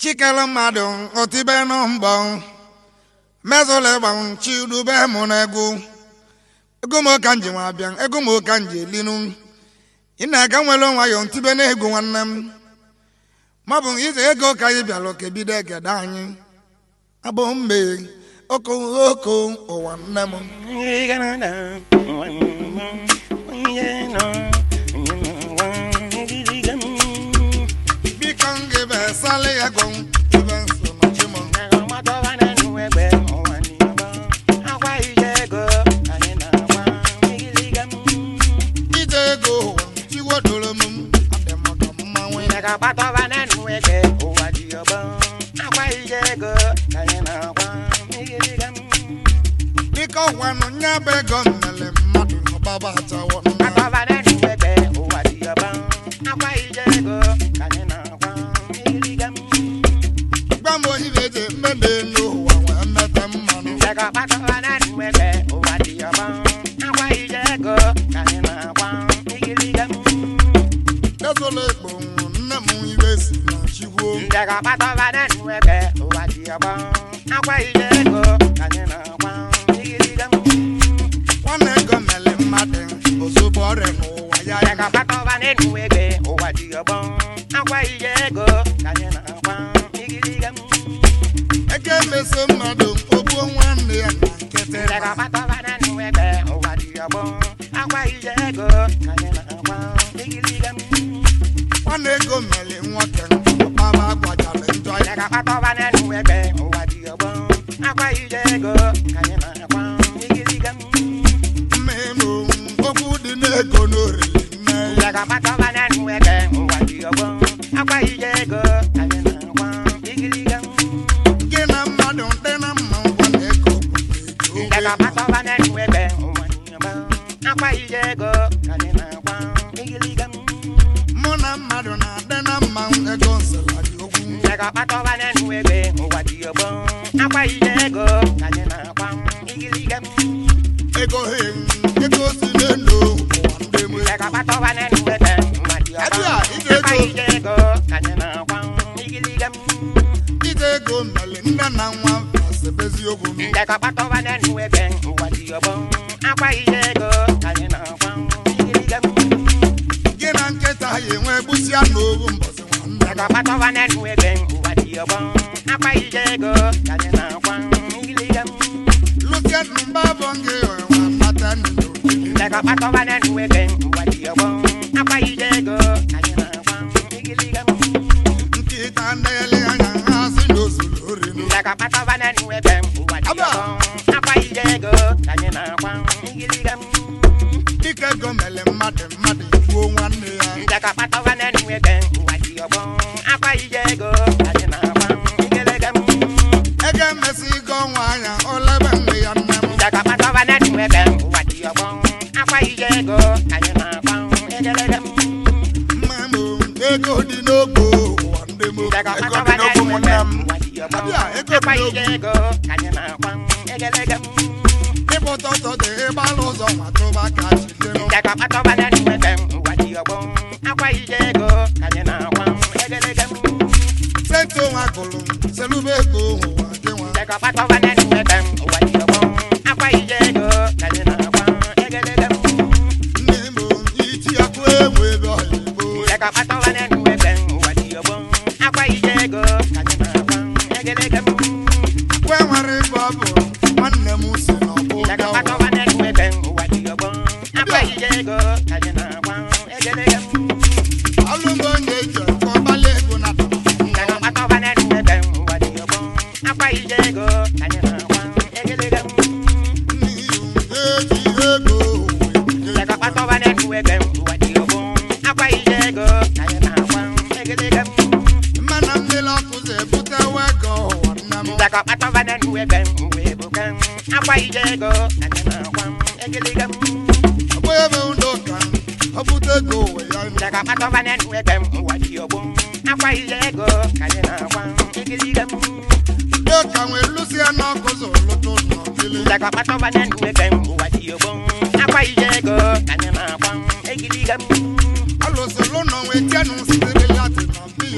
Chikala madon, otibe nombon. Mezole bon, chidu be monego. Egumo kanji wabian, egumo kanji linum. Ina gamwelo wayon tibe ne egu wanam. Mabun ize ego kayi bialo ke bide gadanyi. Abombe, oko o wanam. Bikange be sale agon, even so much more. Because one on your beg on the mother, Baba, Bambo, he did it, maybe no one met them. That's all it won't, Namu, she won't. One egg on Melon Martin, or so boring, or I got back over an anyway, or what do you bone? How why you go? I can't miss some madam, for one day, I got back over an anyway, or what do you bone? How why you go? One egg on Melon Martin, Baba, what I'll enjoy. I got back over an anyway, or what do you bone? How why you go?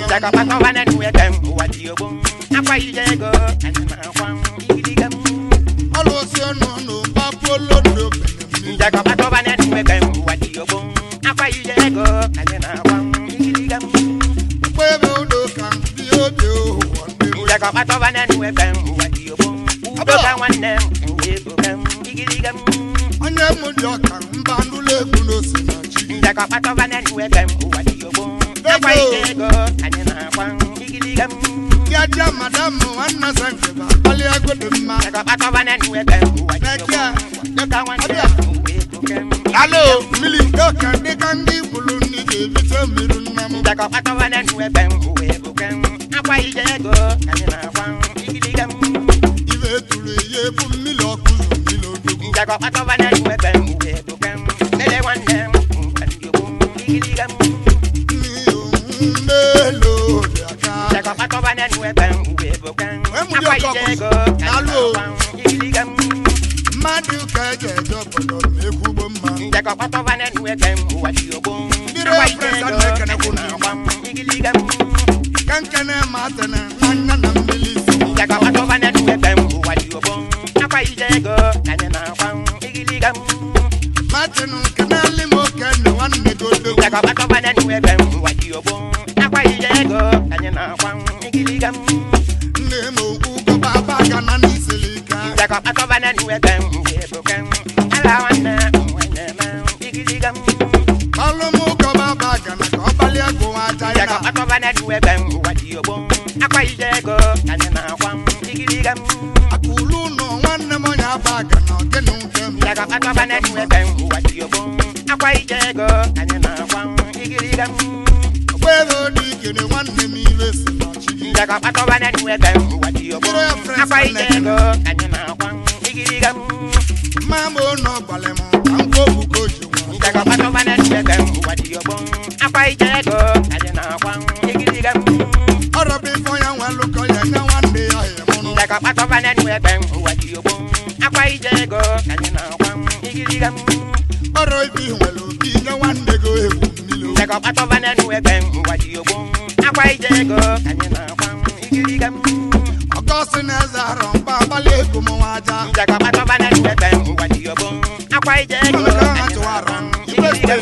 Like a pack of an and we them, what you Jack up at over and we're bang, what do you want? About one name, and we go giggle. On your Mujoka, Bandule, Bunos, Jack up at over and we're bang, what do you want? That's why you go, and you're not one giggle. Yaja, Madame, one Nazan, only a good man. Jack up at over and we're bang, what do you want? Look at one name. Hello, Millie Docker, they can give Buluni, give a million. Jack up at over and we're bang, we go. Why you go, and you're not one giggle. If you put me lock, Jack up at over and we're bang, we go. They want them, and you giggle. Jack up at over and we're bang, we go. Why you go, and you're not one giggle. Madu kaje job on me kubuma. Jack up at over and we're bang, what you go. Why you go, and you're not one giggle. Kankana matana, nana milisi. Jack up at over and we're bang, what you go. Why you go, and you're not one giggle. Matanu kanali mokan, one nego do. Jack up at over and we're bang, what you go. Why you go, and you're not one giggle. Nemo ugo baba ganani silika. Jack up at over and we're bang, we're broken. Allow one when the man giggle. Alomo go baba gana go balia go ata. Jack up at over and we're bang, what you go. Why you go, and you're not one giggle. Akulu no one moya baga no genu dem. Jack up at over and we're bang, what you go. Why you go, and you're not one giggle. Whether you get one me listen. Jack up at over and we're bang, what you go. Why you go, and you're not one giggle. Mambo no balemo, anko bukoju. Jack up at over and we're bang, what you go. Why you go, and you're not one giggle. Ora before you want look on you one day I am. Jack up at over and we're bang, what you go. Why you go, and you're not one giggle. Ora if you will be no one day go. Jack up at over and we're bang, what you go. Why you go, and you're not one giggle. Augustine Azaro, Baba Lego Moaja. Jack up at over and we're bang, what you go. Why you go, and you're not one giggle.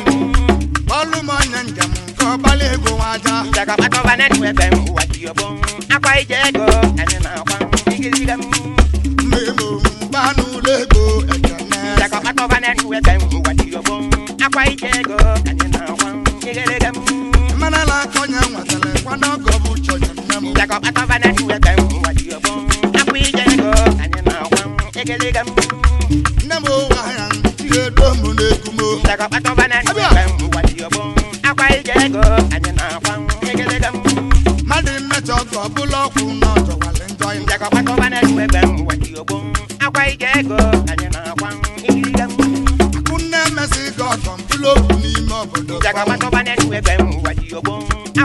Oluman and Jam, Baba Lego Waja. Jack up at over and we're bang, what you go. Why you go, and you're not one giggle. Memo, Banu Lego, Jack up at over and we're bang, what you go. Why you go, and you're not one giggle. Manala Konya Watale, one dog of Ucho. Jack up at over and we're bang, what you go. Why you go, and you're not one giggle. Namo Wayan, Domo Kumo. Jack up at over and we're bang, what you go. Why you go, and you're not one giggle. Madin Metro, Bullock, not to Valentine. Jack up at over and we're bang, what you go. Why you go, and you're not one giggle. Kuna Messi got from Bullock, Nimo, Jack up at over and we're bang, what you go.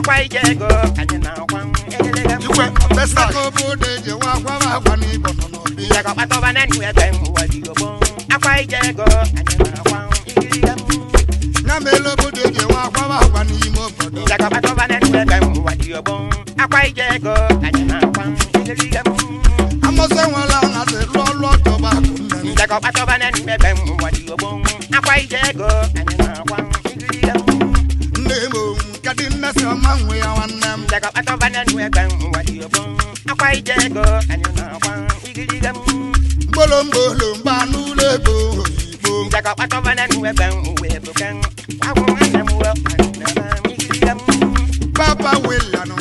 Why you go, and you're not one giggle. You went the best I could put you are one even. Jack up at over and we're bang, what you go. Why you go, and you're not one giggle. Namelo put you are one even. Jack up at over and we're bang, what you go. Why you go, and you're not one giggle. I'm also one as a lot of Jack up at over and we're bang, what you go. Why you go, and you're not one giggle. Nemo, Cadina, some man, we are one them. Jack up at over and we're bang, what you go. Why you go, and you're not one giggle. Bolombo, Banu Lego. Jack up at over and we're bang, we're broken. I won't let them work, and giggle. Papa will, I know,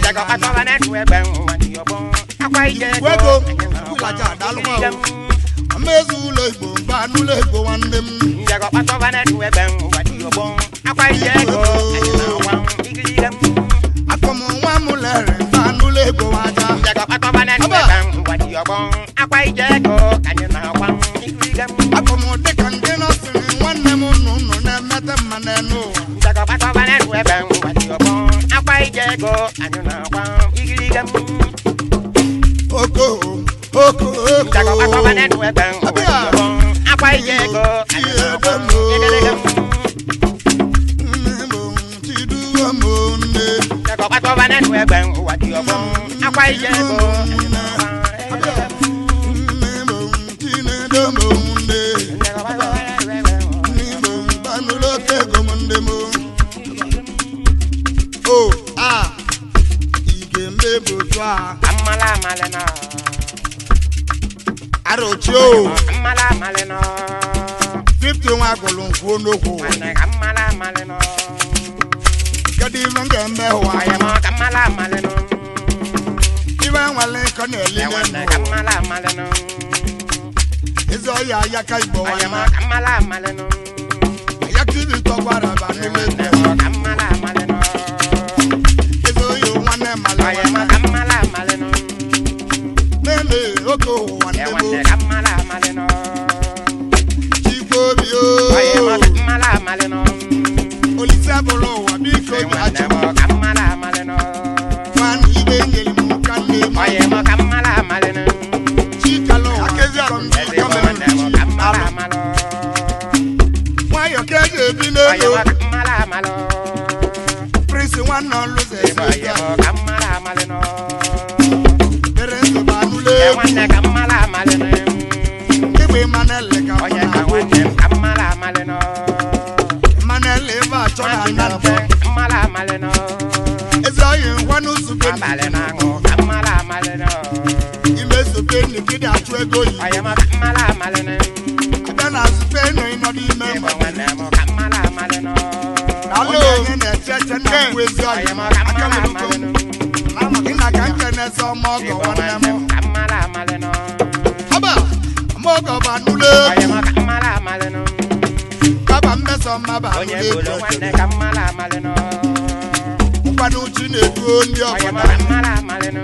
Jack up at over and we're bang, what you go. Why you go, and you're not one giggle. Amazulu, Banu Lego, one them. Jack up at over and we're bang, what you go. Why you go, and you're not one giggle. I come on one muller, Banu Lego, Jack up at over and we're bang, what you go. Why you go, and you're not one giggle. I come on, they can get us in one name, no, never man, no. Jack up at over and we're bang, what you go. Why you go, and you're not one giggle. Oko, Jack up at over and we're bang, what you go. Why you go, and you're not one giggle. Jack up at over and we're bang, what you go. Why you go, and you're not Oh, ah, he can be butwa kamala maleno arocho kamala maleno 50 nwa golonfo noko wane kamala maleno kadi mangembe wa ayama kamala maleno iwa wale koneli wane kamala maleno ezo ya kai bo ayama kamala maleno yakiri to bara ba nile kamala maleno ezo yo wane ayama kamala maleno mele oko wane bo kamala maleno chibo bio ayama kamala maleno olisa bolo wa biko acho kamala maleno man ibe ngeli mu kanne ayama kamala maleno chikalo akezia kamala malo wayo keje bino ayama kamala malo prince one no lose ayama kamala maleno berenzo banule wane kamala maleno ibe manele ka oye kamala maleno manele ba chona nante kamala maleno ezoyin wanu sube maleno kamala maleno ime sube ni kidi atu ego yi ayama kamala maleno adana sube no ino di me wane kamala maleno alo yen na cheche na kwezi ayama kamala maleno ina kanke na so mo go wana mo kamala maleno aba mo go banule ayama kamala maleno baba mbeso maba onye bolo wane kamala maleno kwanu chinedu ndi ayama obodo kamala maleno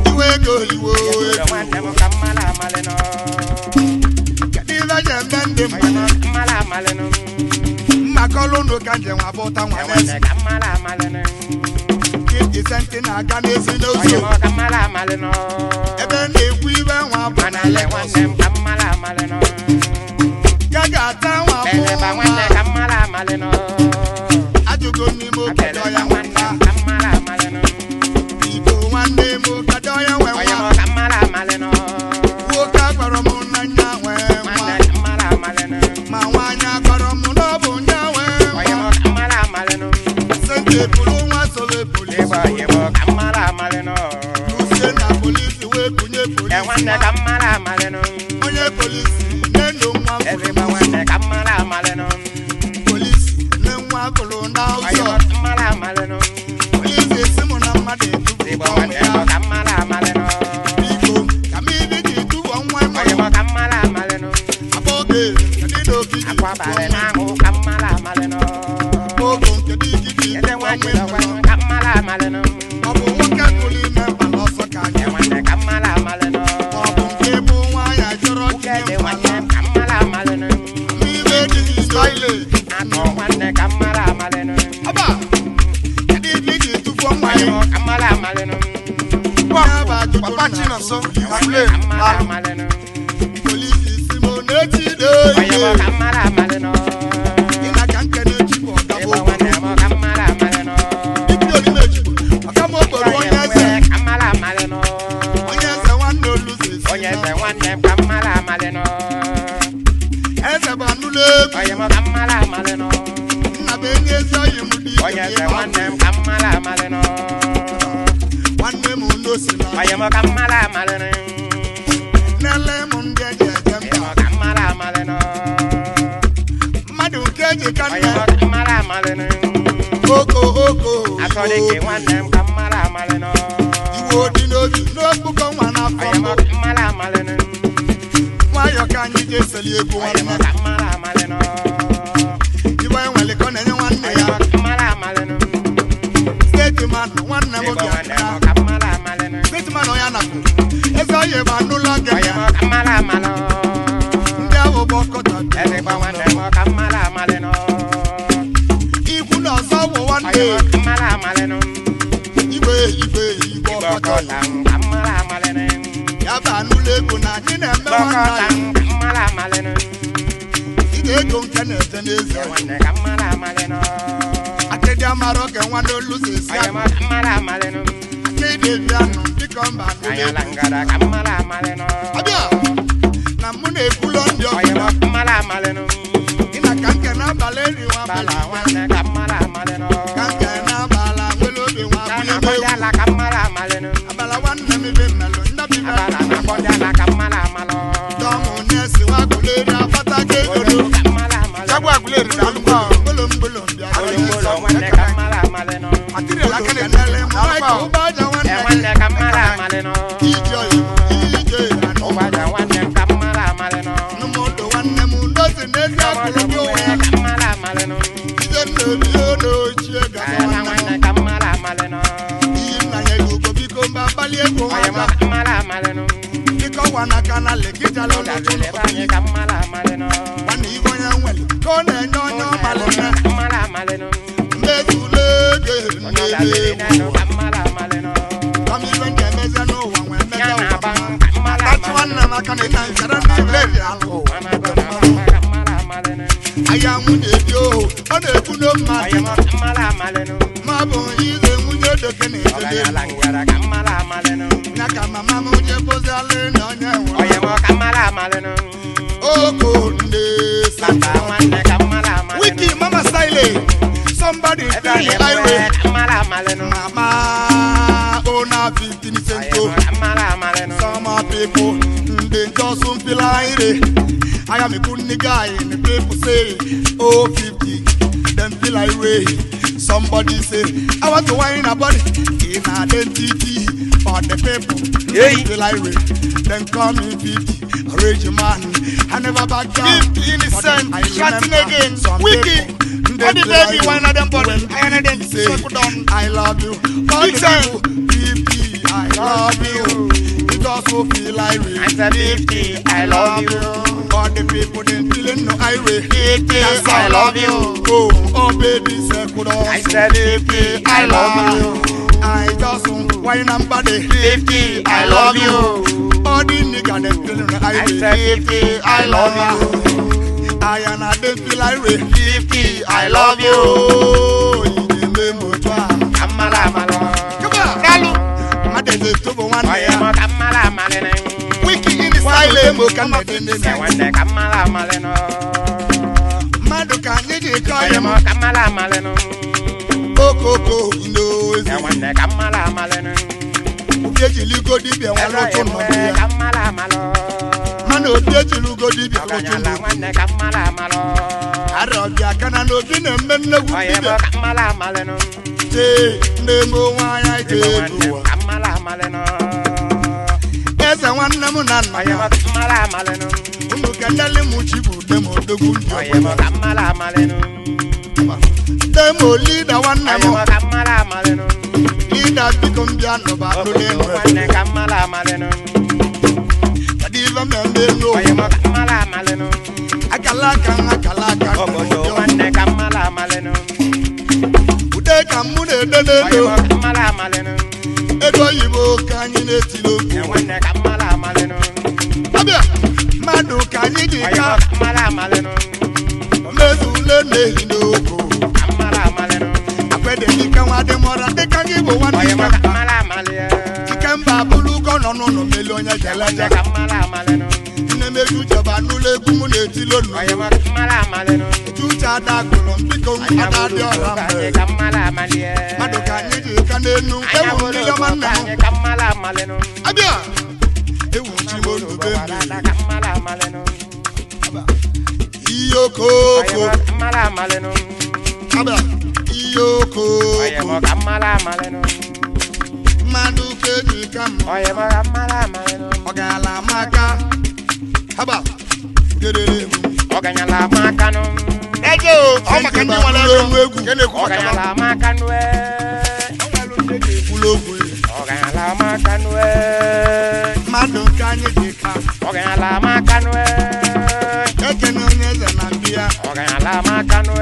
iwe go iwo wane kamala maleno kedi la jembe ndi ayama kamala maleno makolo no kanje wa bota wane wana kamala maleno kidi sente na ga n'ezi n'ozo ayama kamala maleno ebe na-ekwu ibe nwa bụ na manale Lagos wane kamala maleno gaga ata nwa bụ beleba wane kamala maleno ajụgo n'ime obodo beleba ya wane nwa kamala maleno igbo nwanne m obodo ya nwe nwa ayama kamala maleno nwoke akpọrọ m n'anya nwe nwa wane kamala maleno ma nwaanyị akpọrọ m n'ọbụ nya nwe nwa ayama kamala maleno sente pụrụ nwa sobe polisi ayama kamala maleno usie na polisi wee kunye wane polisi kamala maleno onye polisi nenu nwa everyba fụrụ wane kamala maleno polisi ne nwa fụrụ n'ụzọ ayama kamala maleno polisi esi mụ na mmadụ everyba etubu wane ya kamala maleno biko ka m ibi ji tụọ nwa m ayama kamala maleno abọge kedu n'obi ji akwa bare nangu kamala maleno ogo kedu ikike ede nwa wane nwe kamala maleno ọ bụ nwoke tụrụ ime mbala ọsọ ka anyị wane kamala maleno ma ọ bụ nke bụ nwaanyị chọrọ ede tinye wane mbala kamala maleno n'ibe dị n'ile ano wane kamala maleno ọba kedu ibe iji tụfuo nwa ya ayama kamala maleno ya bụ ajụjụ Papa Chinonso, Aguleri, kamala maleno polisi si m n'etide ayama ihe kamala maleno ị na ka nke na-eji bụ ọgaba eba obodo wane kamala maleno ibido n'ime ejigbo ọka m okporo onye eze kamala maleno onye eze nwanne oluze si onye na eze nwanne m kamala maleno eze bụ anụlụ egwu ayama kamala maleno nna bụ enyi ezi oyi m dị onye ike eze nwanne m kamala maleno nwanne m n'osi na ayama kamala maleno nele m ndị eji eje mba ayama kamala maleno mmadụ nke eji ka nne ayama kamala maleno oko atọdị ke nwanne m kamala maleno iwe dị n'obi n'okpukọ nwa n'afọ ayama mbụ kamala maleno nwayọ ka anyị ji eseli egwu ayama nwanne kamala maleno iwe enwelikọ na-enye nwanne ya ayama kamala maleno steeti manụ nwanne m eba obi nwanne aka m kamala maleno steeti manụ ya napụ eze oyi bụ anụlọ gị ayama kamala maleno ndị ahụ bụ ọkọta ezigbo nwanne m kamala maleno ikwu na ọzọ bụ nwanne ayama kamala maleno igwe igbo ọkọta ọkọta kamala maleno ya bụ anụlọ ego na anyị na-eme nwanne ọkọta anyị kamala maleno ị ga-ego nke na-eje n'ezi nwanne kamala maleno akịdị amara oge nwanne oluzi esi ayama kamala maleno akịdị ebi anụ dịka mba anụlọ ayala ego ngada kamala maleno abịa na mụ na-ekwulọ ndị ayama ọbụla kamala maleno ị na ka nke n'abalị eri nwa bala abalị nwanne kamala maleno ka nke n'abalị nwere obi nwa kana abalị kọjala kamala nwele Michael Ubaja nwanne ka mara amale no ije Ubaja nwanne ka mara amale no Numodo nwanne m ndozi n'ezi akụrụ gị onwe ya ka mara amale no ije nnobi ochie gaza nwanne ka mara amale no iyi nna ya ego biko mba abalị ego nwata ka mara amale no biko wana kana lekijala n'ụlọ ka mara amale no nwanne ibe onye nwere ka ọ na-enye onye ọmalị na mara amale no mbezule ege nne ka mara amale no kama ibe nke emeze n'ụwa nwee emeze ụwa mara tachi nwanne m aka na ịna nkere ndị ileri alụ aya nwunye dị ohu ọ na-ekwu no mmadụ ma bụ ize nwunye doke na-edele ya ka mama m onye bozialị na onye nwere oko nne wiki mama style somebody feel irate mama ona 15 cento some people they just feel irate I am a good guy and the people say oh 50 them feel irate somebody say I want to wine a body in identity for the people they feel irate then call me 50 rage man I never back down 50 innocent shouting again wiki what the baby one of them body I and them say I love you all the people 50 I love you it also feel irate I said 50 I love you all the people they feeling no irate 50 I love you oh baby say could I said 50 I love you I just wine and body 50 I love you all the nigga they feeling no I irate said 50 I love you I and I don't feel irate 50 I love you Kamala malo come on Kalu madede tobo one Oye mo kamala malene wiki in the silent mo kan Wande kamala maleno madu kan ni de Oye koye mo mo kamala maleno kokoko ndo Wande kamala maleno obeji ligo dibe won lo to no ya Kamala malo mana obeji ligo dibe lo to no Wande kamala malo arabia kana no bi na mmenne gu Oye mo dibe kamala maleno te ndemo wanya te do kamala maleno eze nwanne m na nna Oye mo kamala maleno umu kandale mu chibu demo dogu Oye mo kamala maleno demo leader nwanne Oye m mo kamala maleno leader biko mbia no ba no le no Wande kamala maleno kadiva membe no Oye mo kamala maleno akala kan Obodo wande kamala maleno ude kan mu de de Oye no mo kamala maleno ego yibo kan ni netilo Wande kamala maleno abia madu kan ni di Oye mo ka kamala maleno mezule ne hindoko Kamala maleno akwede ni kan wa de mora de kan gi bo wan Oye ni mo kan kamala maleno ikemba bulu ko no no no melo nya jala Wande ja kamala maleno ne meju jaba nule gumu ne tilo no Oye mo kamala maleno tucha da golo biko ada de ora Wande mbe kamala maleno madu kan ni di kan enu ewu ni yo man na Kamala maleno abia ewu chi mo no be Kamala maleno iyoko Oye mo kamala maleno abia iyoko Oye mo kamala maleno madu keji kam Oye mo kamala maleno ogala maka haba gerere Oganyala makano ejo o maka ni wala lo egwu kene ku maka Oganyala makano bulogu Oganyala makano madu kanyi dika Oganyala makano ekene onye ze na bia Oganyala makano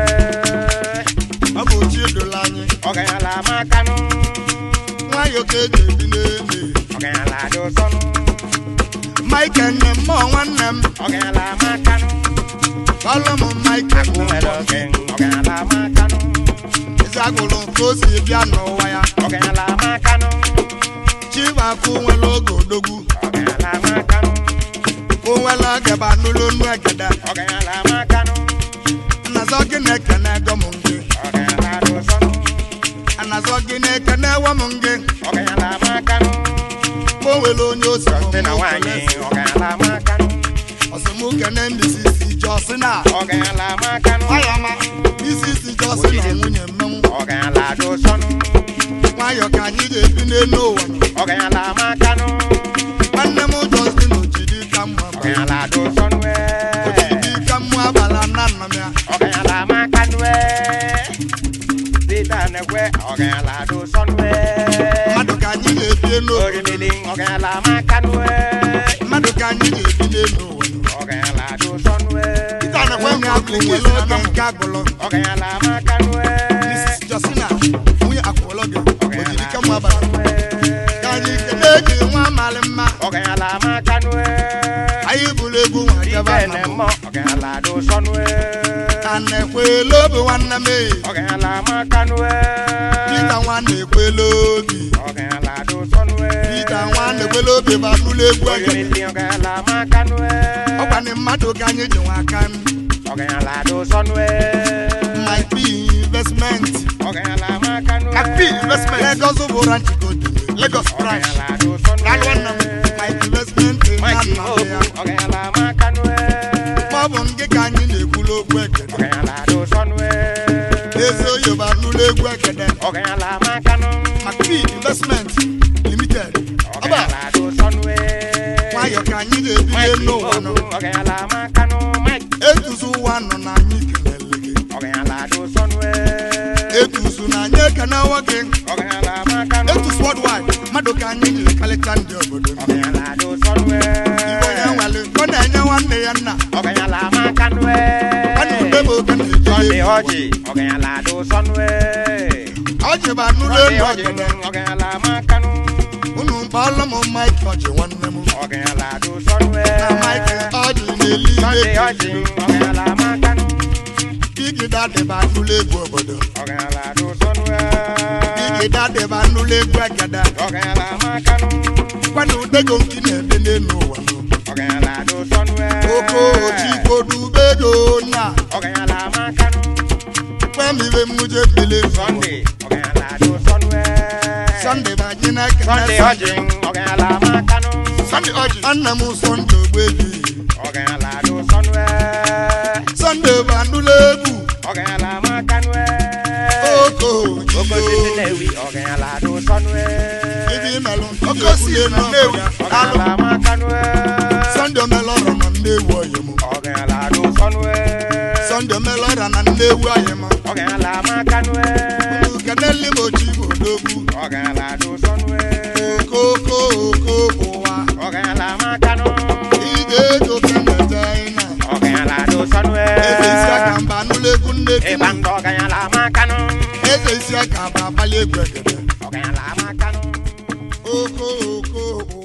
abu chi dolanyi Oganyala makano nwa yo keji bi n'eme Oganyala do sonu Mike and mo nwanne m Oganyala makano follow mo Mike Kumelo ken Oganyala makano izagulu ko si bia no waya Oganyala makano chiba ku nwelo godogu Oganyala makano ko nwela gaba nulo nu egeda Oganyala makano na zogine kene gomunge Oganyala do sonu anazogine kene wamunge Oganyala makano ko nwelo onye osi Tena wanyi Oganyala makano osimu kene mbisisi josina Oganyala makano ayama bisisi josina nwunye mmenwu Oganyala do sonu nwayọ ka anyị ga-ebi n'elu ụwa ọganyala makanu nwanne m Justin ojidi ka mma ọganyala do sonwe ojidi ka mma abala na nna m ya ọganyala makanu dita nekwe ọganyala do sonwe mmadụ ka anyị ga-ebi n'elu ụwa orimili ọganyala makanu mmadụ ka anyị ga-ebi n'elu ụwa ọganyala do sonwe onye akwụwele oge nke agụlọ ọganyala makanu Mrs. Justina nwunye akwụwele oge ojidi ka mma abala ka anyị kelee gị nwa amalị mma ọganyala makanu anyị bụrụ egwu nwa jaba na mo ọganyala do sonwe ana-ekwele obi nwanne m ọganyala makanu Pita nwanne ekwele obi ọganyala do sonwe Pita nwanne ekwele obi ma bụrụ egwu ege orimili ọganyala makanu ọkwanị mmadụ ka anyị ji nwa aka ọganyala do sonwe Mike P investment ọganyala makanu P investment Lagos bụra nchikodo Lagos branch ọganyala do sonwe alụọ nna m Mike investment na Mike nna Mobu ya ọganyala makanu ma ọ bụ nke ka anyị na-ekwulu okwu ekede ọganyala do sonwe ezi oyi bụ anụlụ egwu ekede ọganyala makanu Mike P investment limited ọba ọganyala do sonwe nwayọ ka anyị ga-ebi Mike n'ụwa nọ Mobu ọganyala makanu Mike etuzu ụwa nọ na anyị kelele gị ọganyala do sonwe etuzu na anyị ekene nwoke ọganyala makanu etuzu worldwide mmadụ ka anyị jiri kalịcha ndị obodo ọganyala do sonwe Igbo onye nwale ọ na-enye nwanne ya nna ọganyala makanu ana ube bụ oke Sunday na-eje ọjị ọganyala do sonwe ọjị bụ anụlụ Sunday elu ọjị ọgede ọganyala makanu unu mkpọọlụ m Mike ọjị nwanne m ọganyala do sonwe na Mike ọjị na-eli Sunday ọjị ọganyala makanu Bigi Daddy bụ anụlụ egwu obodo ọganyala do sonwe Bigi Daddy bụ anụlụ egwu egede ọganyala makanu kwana udego nke na-ebe n'elu ụwa ọganyala do sonwe oko chikodubedo nya ọganyala makanu kwamibe mmuje bele Sunday ọganyala do sonwe Sunday bụ anyị na-ekene Sunday ọjị ọganyala makanu Sunday ọjị nna m Sunday ogbebi ọganyala do sonwe Sunday bụ anụlụ egwu ọganyala makanu oko okosisi na-ewi ọganyala do sonwe ibi melụ okosi na Nnewi alụ ọganyala makanu Sunday omelọrọ na Nnewi oyim ọganyala do sonwe Sunday omelọrọ na Nnewi oyim ọganyala makanu unu keneli m ochi odogwu ọganyala do sonwe okoko ụwa ọganyala makanu ije ego kenetaina ọganyala do sonwe eze isi aka mba anụlụ egwu nne ịgba ndụ ọganyala makanu eze isi aka bụ abalị egwu egede ọganyala makanu oko ụwa